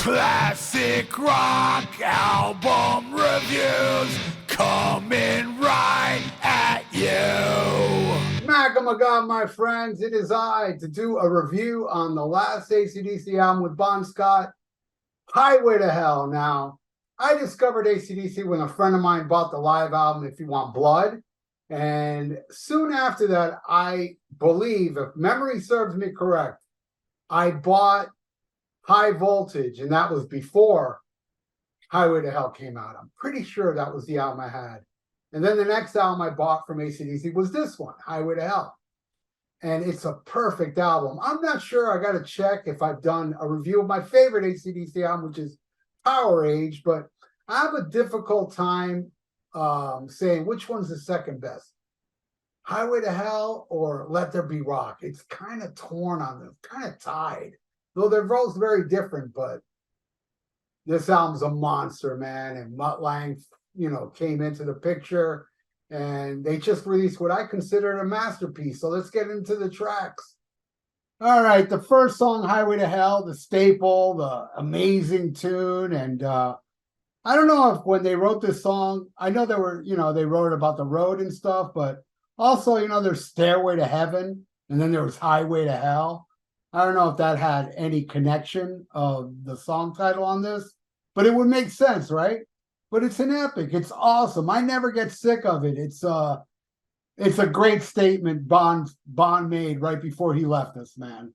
Classic rock album reviews coming right at you. Mac-a-ma-god, my friends, it is I to do a review on the last AC/DC album with Bon Scott, Highway to Hell. Now, I discovered AC/DC when a friend of mine bought the live album, If You Want Blood. And soon after that, I believe, if memory serves me correct, I bought High Voltage, and that was before Highway to Hell came out. I'm pretty sure that was the album I had. And then the next album I bought from AC/DC was this one, Highway to Hell. And it's a perfect album. I'm not sure. I got to check if I've done a review of my favorite AC/DC album, which is Power Age, but I have a difficult time saying which one's the second best. Highway to Hell or Let There Be Rock. It's kind of torn on them, kind of tied. Though they're both very different, but this album's a monster, man. And Mutt Lange, came into the picture, and they just released what I consider a masterpiece. So let's get into the tracks. All right, the first song, Highway to Hell, the staple, the amazing tune. And I don't know if when they wrote this song, I know they were, they wrote about the road and stuff, but also, there's Stairway to Heaven, and then there was Highway to Hell. I don't know if that had any connection of the song title on this, but it would make sense, right? But it's an epic. It's awesome. I never get sick of it. It's a great statement Bon made right before he left us, man.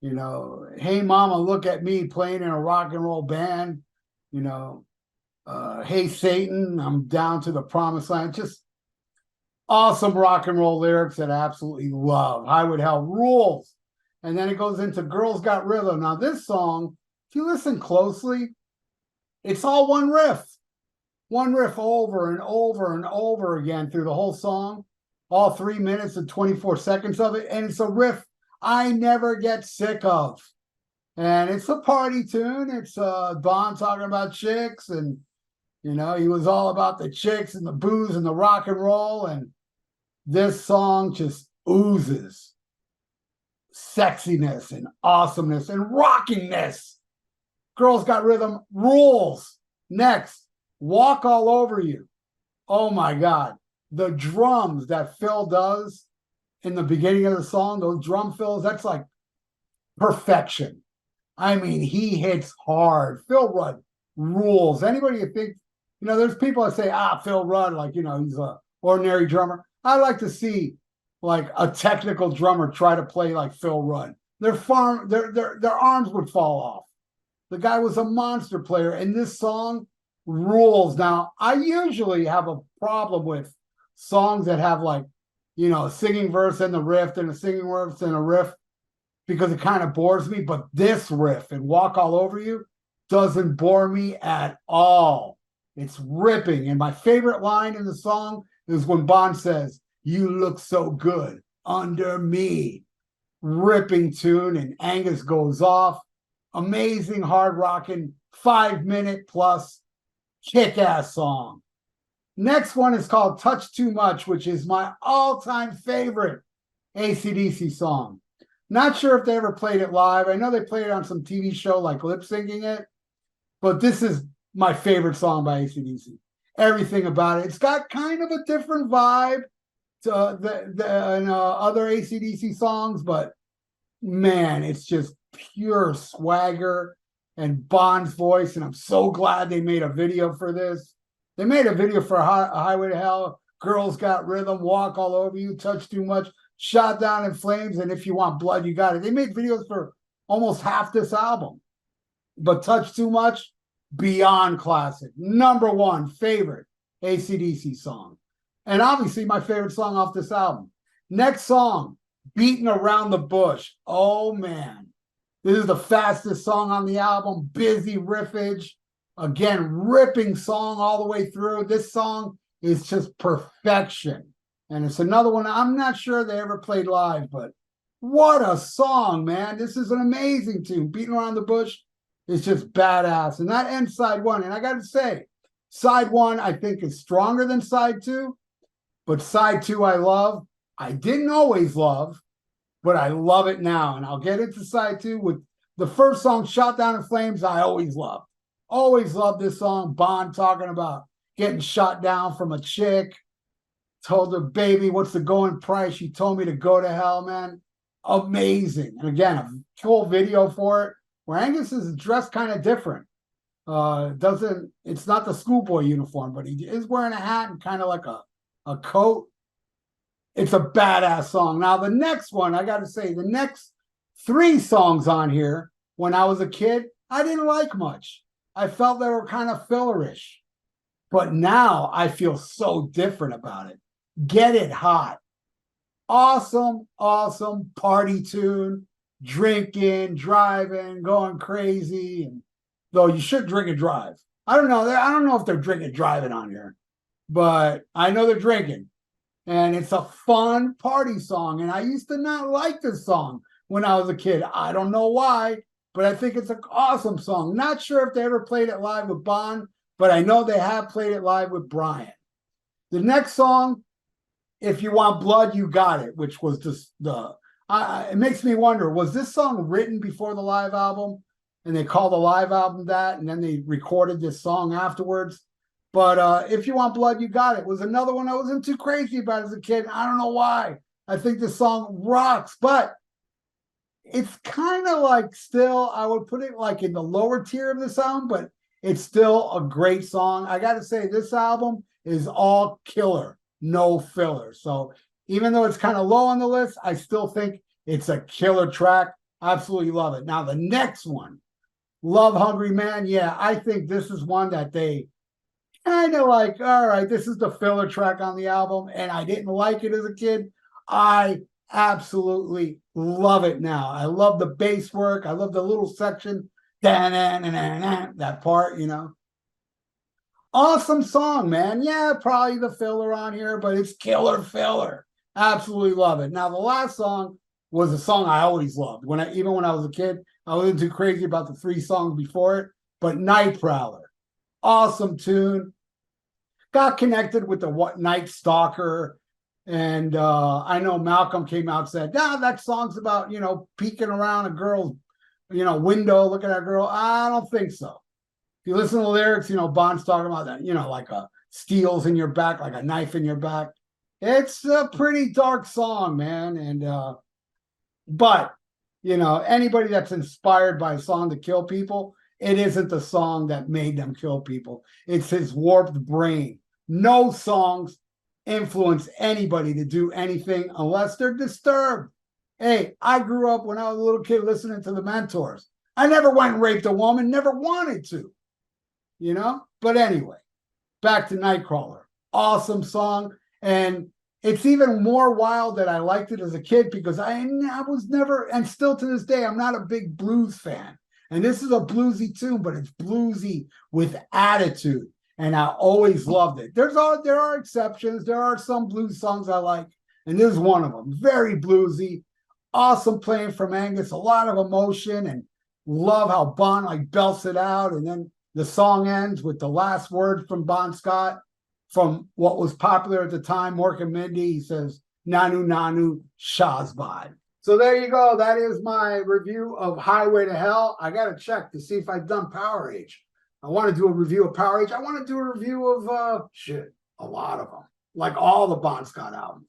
Hey mama, look at me playing in a rock and roll band. Hey Satan, I'm down to the promised land. Just awesome rock and roll lyrics that I absolutely love. Highway to Hell rules. And then it goes into Girls Got Rhythm. Now, this song, if you listen closely, it's all one riff over and over and over again through the whole song, all 3 minutes and 24 seconds of it. And it's a riff I never get sick of. And it's a party tune. It's Bon talking about chicks, and, he was all about the chicks and the booze and the rock and roll. And this song just oozes sexiness and awesomeness and rockingness. Girls Got Rhythm rules. Next, Walk All Over You. Oh my God. The drums that Phil does in the beginning of the song, those drum fills, that's like perfection. I mean, he hits hard. Phil Rudd rules. Anybody you think, there's people that say, Phil Rudd, like, he's an ordinary drummer. I like to see like a technical drummer try to play like Phil Rudd. Their arms would fall off. The guy was a monster player, and this song rules. Now, I usually have a problem with songs that have like, a singing verse and the riff and a singing verse and a riff, because it kind of bores me. But this riff and Walk All Over You doesn't bore me at all. It's ripping. And my favorite line in the song is when Bon says, "You look so good under me." Ripping tune, and Angus goes off. Amazing, hard rocking, 5 minute plus kick-ass song. Next one is called Touch Too Much, which is my all-time favorite AC/DC song. Not sure if they ever played it live. I know they played it on some TV show like Lip Syncing It, but this is my favorite song by AC/DC. Everything about it. It's got kind of a different vibe than other AC/DC songs, but man, it's just pure swagger and Bon's voice, and I'm so glad they made a video for this. They made a video for Highway to Hell, Girls Got Rhythm, Walk All Over You, Touch Too Much, Shot Down in Flames, and If You Want Blood, You Got It. They made videos for almost half this album, but Touch Too Much, beyond classic. Number one favorite AC/DC song. And obviously my favorite song off this album. Next song, Beating Around the Bush. Oh, man. This is the fastest song on the album. Busy riffage. Again, ripping song all the way through. This song is just perfection. And it's another one I'm not sure they ever played live, but what a song, man. This is an amazing tune. Beating Around the Bush is just badass. And that ends side one. And I got to say, side one, I think, is stronger than side two. But side two, I love. I didn't always love, but I love it now. And I'll get into side two with The first song, Shot Down in Flames, I always loved. Always loved this song. Bond talking about getting shot down from a chick. Told her, baby, what's the going price? She told me to go to hell, man. Amazing. And again, a cool video for it, where Angus is dressed kind of different. It's not the schoolboy uniform, but he is wearing a hat and kind of like a coat. It's a badass song. Now, the next one, I got to say, the next 3 songs on here, when I was a kid, I didn't like much. I felt they were kind of fillerish. But now I feel so different about it. Get It Hot. Awesome, awesome party tune. Drinking, driving, going crazy. And though you should drink and drive. I don't know if they're drinking driving on here, but I know they're drinking. And it's a fun party song. And I used to not like this song when I was a kid. I don't know why, but I think it's an awesome song. Not sure if they ever played it live with Bond, but I know they have played it live with Brian. The next song, If You Want Blood, You Got It, which was just it makes me wonder, was this song written before the live album? And they called the live album that, and then they recorded this song afterwards. But If You Want Blood, You Got It was another one I wasn't too crazy about as a kid. I don't know why. I think this song rocks, but it's kind of like still, I would put it like in the lower tier of this album, but it's still a great song. I got to say, this album is all killer, no filler. So even though it's kind of low on the list, I still think it's a killer track. Absolutely love it. Now, the next one, Love Hungry Man. Yeah, I think this is one that they kind of like, all right, this is the filler track on the album, and I didn't like it as a kid. I absolutely love it now. I love the bass work. I love the little section, that part, you know. Awesome song, man. Yeah, probably the filler on here, but it's killer filler. Absolutely love it. Now, the last song was a song I always loved. Even when I was a kid, I wasn't too crazy about the 3 songs before it, but Night Prowler. Awesome tune. Got connected with the Night Stalker. And I know Malcolm came out and said, that song's about, peeking around a girl's, window, looking at a girl. I don't think so. If you listen to the lyrics, Bond's talking about that, like a steel's in your back, like a knife in your back. It's a pretty dark song, man. And, but, anybody that's inspired by a song to kill people, it isn't the song that made them kill people. It's his warped brain. No songs influence anybody to do anything unless they're disturbed. Hey, I grew up when I was a little kid listening to the Mentors. I never went and raped a woman, never wanted to, But anyway, back to Nightcrawler. Awesome song. And it's even more wild that I liked it as a kid because I was never, and still to this day, I'm not a big blues fan. And this is a bluesy tune, but it's bluesy with attitude. And I always loved it. There are exceptions. There are some blues songs I like, and this is one of them. Very bluesy, awesome playing from Angus, a lot of emotion, and love how Bond belts it out. And then the song ends with the last word from Bon Scott from what was popular at the time, Mork and Mindy. He says, "Nanu Nanu Shazbad." So there you go. That is my review of Highway to Hell. I got to check to see if I've done Power Age. I want to do a review of Power Age. I want to do a review of, a lot of them. Like all the Bon Scott albums.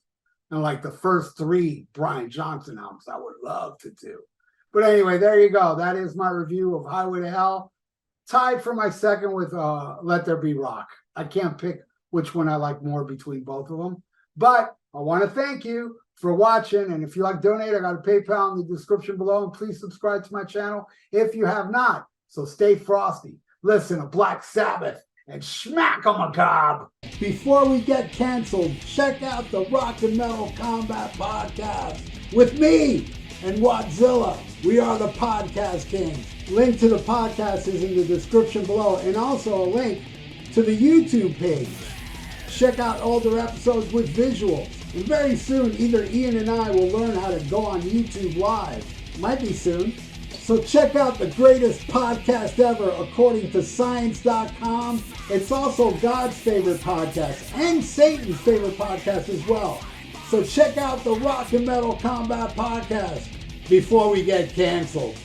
And like the first 3 Brian Johnson albums I would love to do. But anyway, there you go. That is my review of Highway to Hell. Tied for my second with Let There Be Rock. I can't pick which one I like more between both of them. But I want to thank you for watching. And if you like donate, I got a PayPal in the description below. And please subscribe to my channel if you have not. So stay frosty. Listen to Black Sabbath and smack 'em a gob. Before we get canceled, check out the Rock and Metal Combat Podcast with me and Wadzilla. We are the Podcast Kings. Link to the podcast is in the description below, and also a link to the YouTube page. Check out older episodes with visuals. And very soon, either Ian and I will learn how to go on YouTube Live. Might be soon. So check out the greatest podcast ever according to science.com. It's also God's favorite podcast and Satan's favorite podcast as well. So check out the Rock and Metal Combat Podcast before we get canceled.